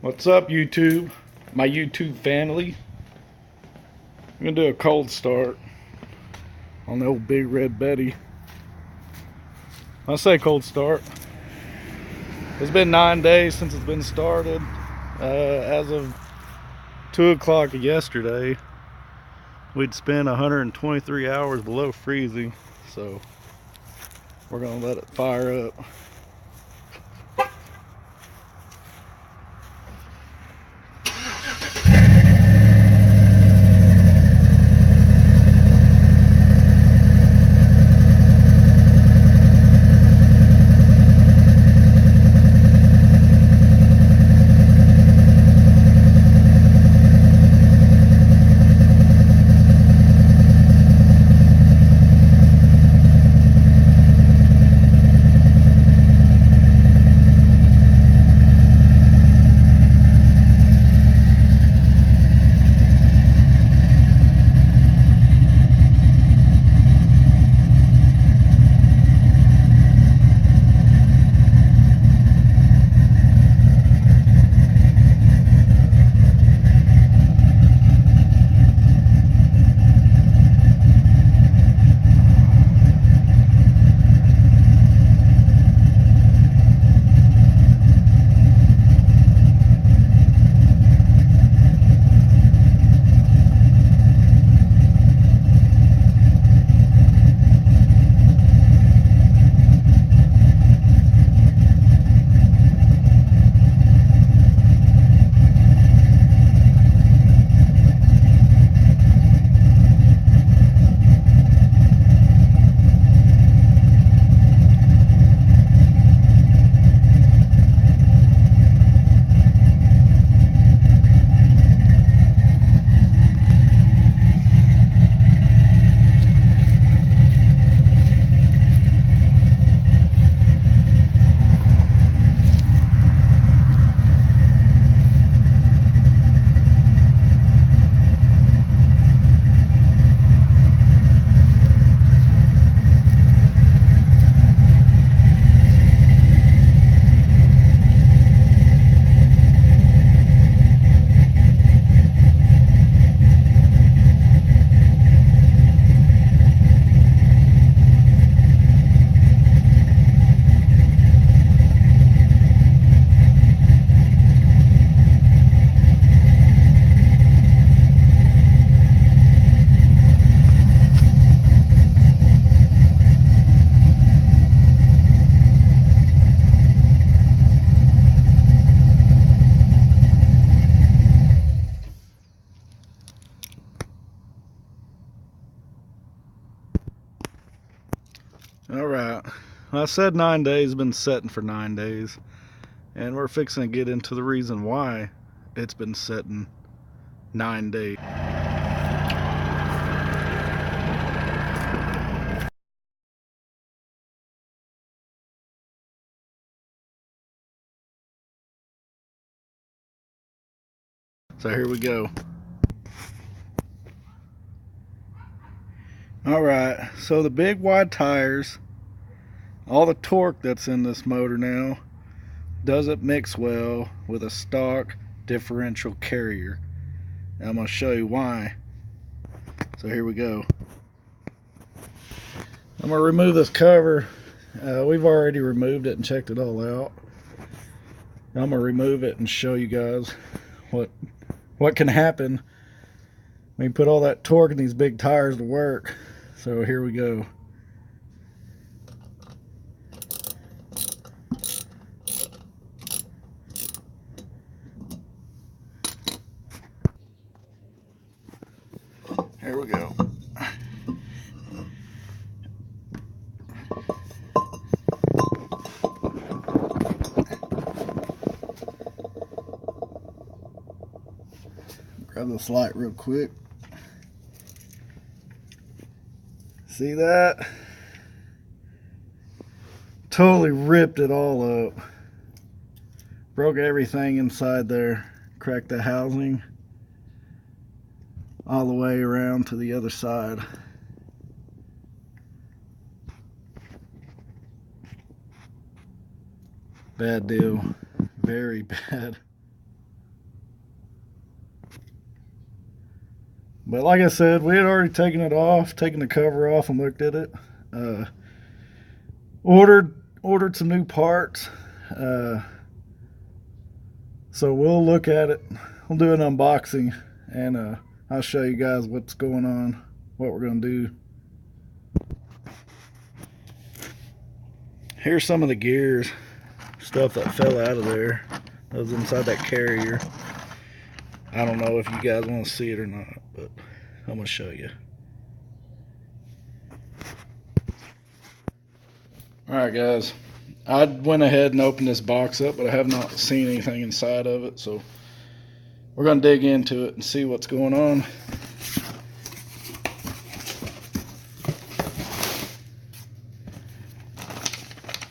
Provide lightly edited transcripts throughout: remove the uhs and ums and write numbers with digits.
What's up, YouTube? My YouTube family. I'm gonna do a cold start on the old Big Red Betty. I say cold start. It's been 9 days since it's been started. As of 2 o'clock yesterday, we'd spent 123 hours below freezing, so we're gonna let it fire up. All right. I said 9 days, been setting for 9 days, and we're fixing to get into the reason why it's been setting 9 days. So here we go. All right, so the big wide tires, all the torque that's in this motor now doesn't mix well with a stock differential carrier. And I'm going to show you why. So here we go. I'm going to remove this cover. We've already removed it and checked it all out. I'm going to remove it and show you guys what can happen when you put all that torque in these big tires to work. So here we go. Here we go. Grab this light real quick. See that? Totally ripped it all up. Broke everything inside there. Cracked the housing all the way around to the other side. Bad deal. Very bad. But like I said, we had already taken it off, taken the cover off and looked at it. Ordered some new parts. So we'll look at it. We'll do an unboxing and I'll show you guys what's going on, what we're going to do. Here's some of the gears, stuff that fell out of there. That was inside that carrier. I don't know if you guys want to see it or not, but I'm going to show you. Alright guys, I went ahead and opened this box up, but I have not seen anything inside of it, so we're going to dig into it and see what's going on.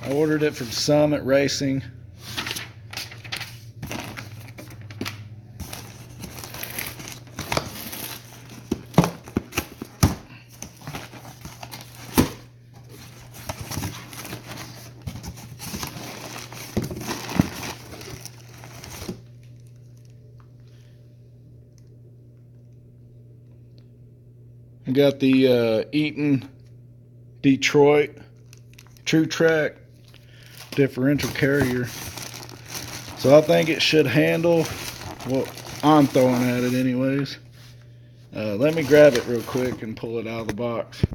I ordered it from Summit Racing. I got the Eaton Detroit True Track differential carrier, so I think it should handle what I'm throwing at it anyways. Let me grab it real quick and pull it out of the box.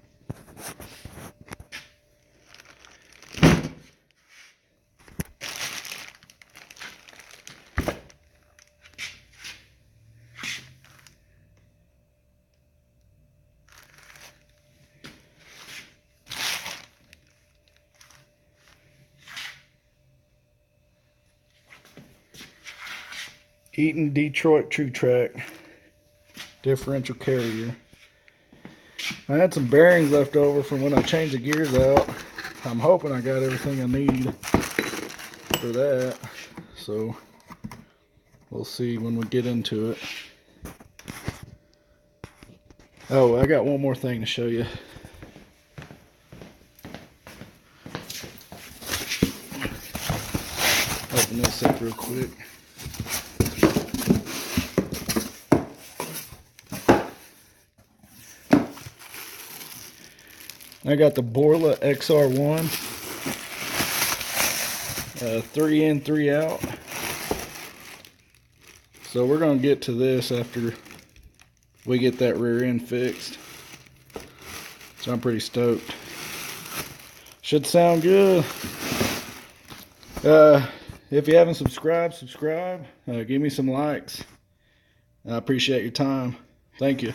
Eaton Detroit True Track differential carrier. I had some bearings left over from when I changed the gears out. I'm hoping I got everything I need for that, so we'll see when we get into it. Oh, I got one more thing to show you. Open this up real quick. I got the Borla XR1, 3 in, 3 out. So we're going to get to this after we get that rear end fixed. So I'm pretty stoked. Should sound good. If you haven't subscribed, subscribe. Give me some likes. I appreciate your time. Thank you.